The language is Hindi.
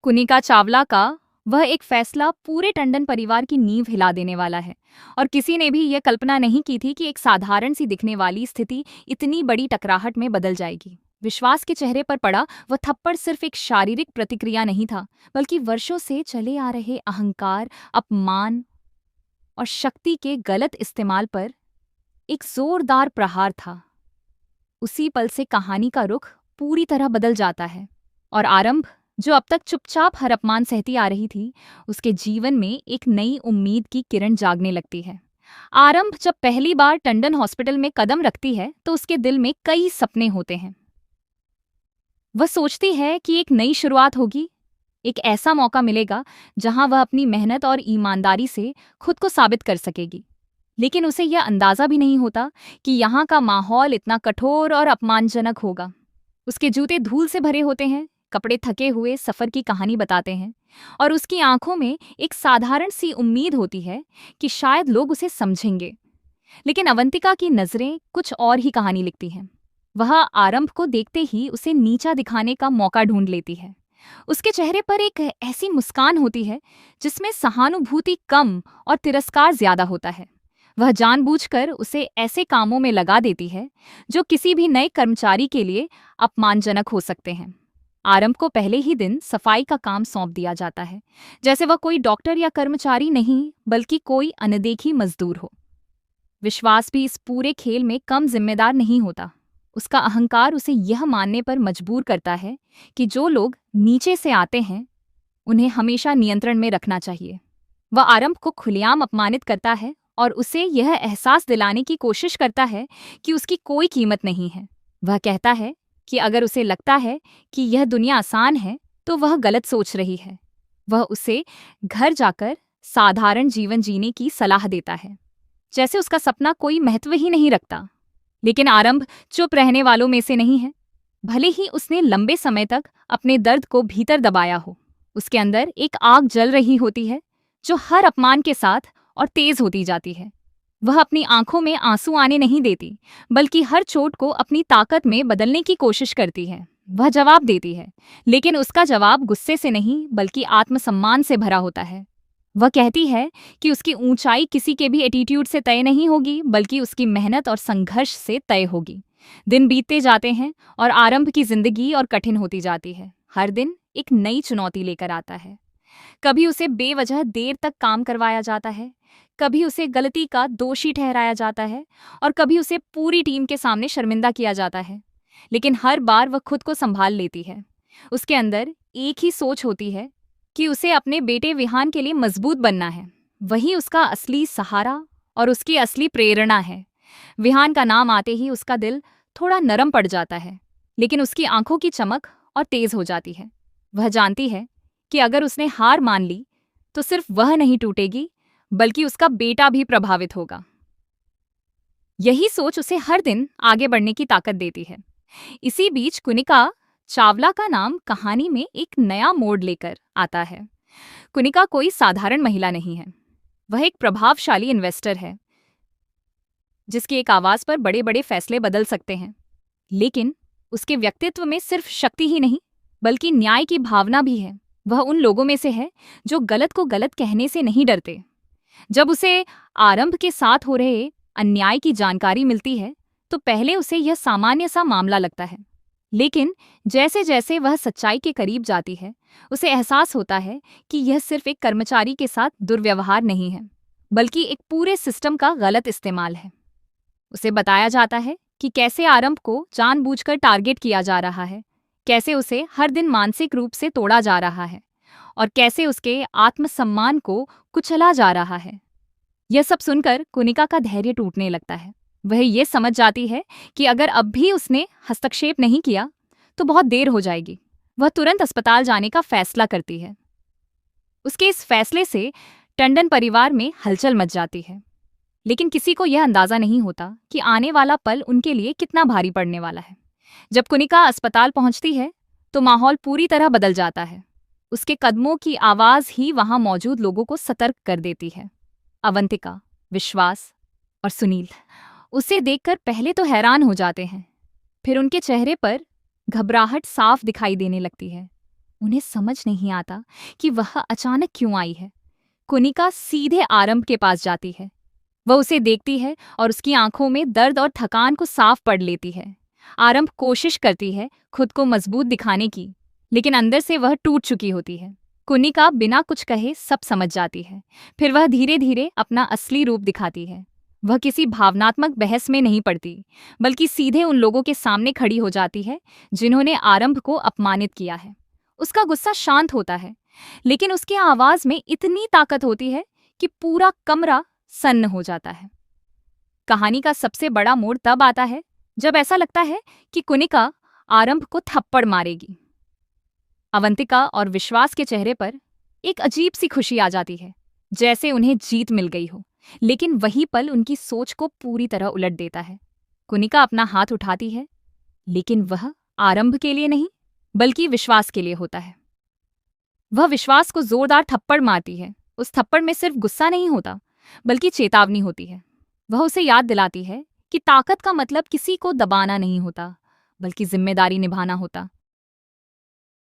कुनिका चावला का वह एक फैसला पूरे टंडन परिवार की नींव हिला देने वाला है और किसी ने भी यह कल्पना नहीं की थी कि एक साधारण सी दिखने वाली स्थिति इतनी बड़ी टकराहट में बदल जाएगी। विश्वास के चेहरे पर पड़ा वह थप्पड़ सिर्फ एक शारीरिक प्रतिक्रिया नहीं था, बल्कि वर्षों से चले आ रहे अहंकार, अपमान और शक्ति के गलत इस्तेमाल पर एक जोरदार प्रहार था। उसी पल से कहानी का रुख पूरी तरह बदल जाता है और आरंभ, जो अब तक चुपचाप हर अपमान सहती आ रही थी, उसके जीवन में एक नई उम्मीद की किरण जागने लगती है। आरंभ जब पहली बार टंडन हॉस्पिटल में कदम रखती है तो उसके दिल में कई सपने होते हैं। वह सोचती है कि एक नई शुरुआत होगी, एक ऐसा मौका मिलेगा जहां वह अपनी मेहनत और ईमानदारी से खुद को साबित कर सकेगी। लेकिन उसे यह अंदाजा भी नहीं होता कि यहाँ का माहौल इतना कठोर और अपमानजनक होगा। उसके जूते धूल से भरे होते हैं, कपड़े थके हुए सफर की कहानी बताते हैं और उसकी आंखों में एक साधारण सी उम्मीद होती है कि शायद लोग उसे समझेंगे। लेकिन अवंतिका की नजरें कुछ और ही कहानी लिखती हैं। वह आरंभ को देखते ही उसे नीचा दिखाने का मौका ढूंढ लेती है। उसके चेहरे पर एक ऐसी मुस्कान होती है जिसमें सहानुभूति कम और तिरस्कार ज्यादा होता है। वह जानबूझकर उसे ऐसे कामों में लगा देती है जो किसी भी नए कर्मचारी के लिए अपमानजनक हो सकते हैं। आरंभ को पहले ही दिन सफाई का काम सौंप दिया जाता है, जैसे वह कोई डॉक्टर या कर्मचारी नहीं बल्कि कोई अनदेखी मजदूर हो। विश्वास भी इस पूरे खेल में कम जिम्मेदार नहीं होता। उसका अहंकार उसे यह मानने पर मजबूर करता है कि जो लोग नीचे से आते हैं उन्हें हमेशा नियंत्रण में रखना चाहिए। वह आरंभ को खुलेआम अपमानित करता है और उसे यह एहसास दिलाने की कोशिश करता है कि उसकी कोई कीमत नहीं है। वह कहता है कि अगर उसे लगता है कि यह दुनिया आसान है तो वह गलत सोच रही है। वह उसे घर जाकर साधारण जीवन जीने की सलाह देता है, जैसे उसका सपना कोई महत्व ही नहीं रखता। लेकिन आरंभ चुप रहने वालों में से नहीं है। भले ही उसने लंबे समय तक अपने दर्द को भीतर दबाया हो, उसके अंदर एक आग जल रही होती है जो हर अपमान के साथ और तेज होती जाती है। वह अपनी आंखों में आंसू आने नहीं देती, बल्कि हर चोट को अपनी ताकत में बदलने की कोशिश करती है। वह जवाब देती है, लेकिन उसका जवाब गुस्से से नहीं बल्कि आत्मसम्मान से भरा होता है। वह कहती है कि उसकी ऊंचाई किसी के भी एटीट्यूड से तय नहीं होगी, बल्कि उसकी मेहनत और संघर्ष से तय होगी। दिन बीतते जाते हैं और आरंभ की जिंदगी और कठिन होती जाती है। हर दिन एक नई चुनौती लेकर आता है। कभी उसे बेवजह देर तक काम करवाया जाता है, कभी उसे गलती का दोषी ठहराया जाता है और कभी उसे पूरी टीम के सामने शर्मिंदा किया जाता है। लेकिन हर बार वह खुद को संभाल लेती है। उसके अंदर एक ही सोच होती है कि उसे अपने बेटे विहान के लिए मजबूत बनना है। वही उसका असली सहारा और उसकी असली प्रेरणा है। विहान का नाम आते ही उसका दिल थोड़ा नरम पड़ जाता है, लेकिन उसकी आंखों की चमक और तेज हो जाती है। वह जानती है कि अगर उसने हार मान ली तो सिर्फ वह नहीं टूटेगी, बल्कि उसका बेटा भी प्रभावित होगा। यही सोच उसे हर दिन आगे बढ़ने की ताकत देती है। इसी बीच कुनिका चावला का नाम कहानी में एक नया मोड़ लेकर आता है। कुनिका कोई साधारण महिला नहीं है। वह एक प्रभावशाली इन्वेस्टर है जिसकी एक आवाज पर बड़े बड़े फैसले बदल सकते हैं। लेकिन उसके व्यक्तित्व में सिर्फ शक्ति ही नहीं बल्कि न्याय की भावना भी है। वह उन लोगों में से है जो गलत को गलत कहने से नहीं डरते। जब उसे आरंभ के साथ हो रहे अन्याय की जानकारी मिलती है तो पहले उसे यह सामान्य सा मामला लगता है, लेकिन जैसे जैसे वह सच्चाई के करीब जाती है उसे एहसास होता है कि यह सिर्फ एक कर्मचारी के साथ दुर्व्यवहार नहीं है, बल्कि एक पूरे सिस्टम का गलत इस्तेमाल है। उसे बताया जाता है कि कैसे आरंभ को जानबूझकर टारगेट किया जा रहा है, कैसे उसे हर दिन मानसिक रूप से तोड़ा जा रहा है और कैसे उसके आत्मसम्मान को कुचला जा रहा है। यह सब सुनकर कुनिका का धैर्य टूटने लगता है। वह ये समझ जाती है कि अगर अब भी उसने हस्तक्षेप नहीं किया तो बहुत देर हो जाएगी। वह तुरंत अस्पताल जाने का फैसला करती है। उसके इस फैसले से टंडन परिवार में हलचल मच जाती है, लेकिन किसी को यह अंदाजा नहीं होता कि आने वाला पल उनके लिए कितना भारी पड़ने वाला है। जब कुनिका अस्पताल पहुंचती है तो माहौल पूरी तरह बदल जाता है। उसके कदमों की आवाज ही वहां मौजूद लोगों को सतर्क कर देती है। अवंतिका, विश्वास और सुनील उसे देखकर पहले तो हैरान हो जाते हैं, फिर उनके चेहरे पर घबराहट साफ दिखाई देने लगती है। उन्हें समझ नहीं आता कि वह अचानक क्यों आई है। कुनिका सीधे आरंभ के पास जाती है। वह उसे देखती है और उसकी आंखों में दर्द और थकान को साफ पढ़ लेती है। आरंभ कोशिश करती है खुद को मजबूत दिखाने की, लेकिन अंदर से वह टूट चुकी होती है। कुनिका बिना कुछ कहे सब समझ जाती है। फिर वह धीरे धीरे अपना असली रूप दिखाती है। वह किसी भावनात्मक बहस में नहीं पड़ती, बल्कि सीधे उन लोगों के सामने खड़ी हो जाती है जिन्होंने आरंभ को अपमानित किया है। उसका गुस्सा शांत होता है, लेकिन उसकी आवाज में इतनी ताकत होती है कि पूरा कमरा सन्न हो जाता है। कहानी का सबसे बड़ा मोड़ तब आता है जब ऐसा लगता है कि कुनिका आरंभ को थप्पड़ मारेगी। अवंतिका और विश्वास के चेहरे पर एक अजीब सी खुशी आ जाती है, जैसे उन्हें जीत मिल गई हो। लेकिन वही पल उनकी सोच को पूरी तरह उलट देता है। कुनिका अपना हाथ उठाती है, लेकिन वह आरंभ के लिए नहीं, बल्कि विश्वास के लिए होता है। वह विश्वास को जोरदार थप्पड़ मारती है। उस थप्पड़ में सिर्फ गुस्सा नहीं होता, बल्कि चेतावनी होती है। वह उसे याद दिलाती है कि ताकत का मतलब किसी को दबाना नहीं होता, बल्कि जिम्मेदारी निभाना होता।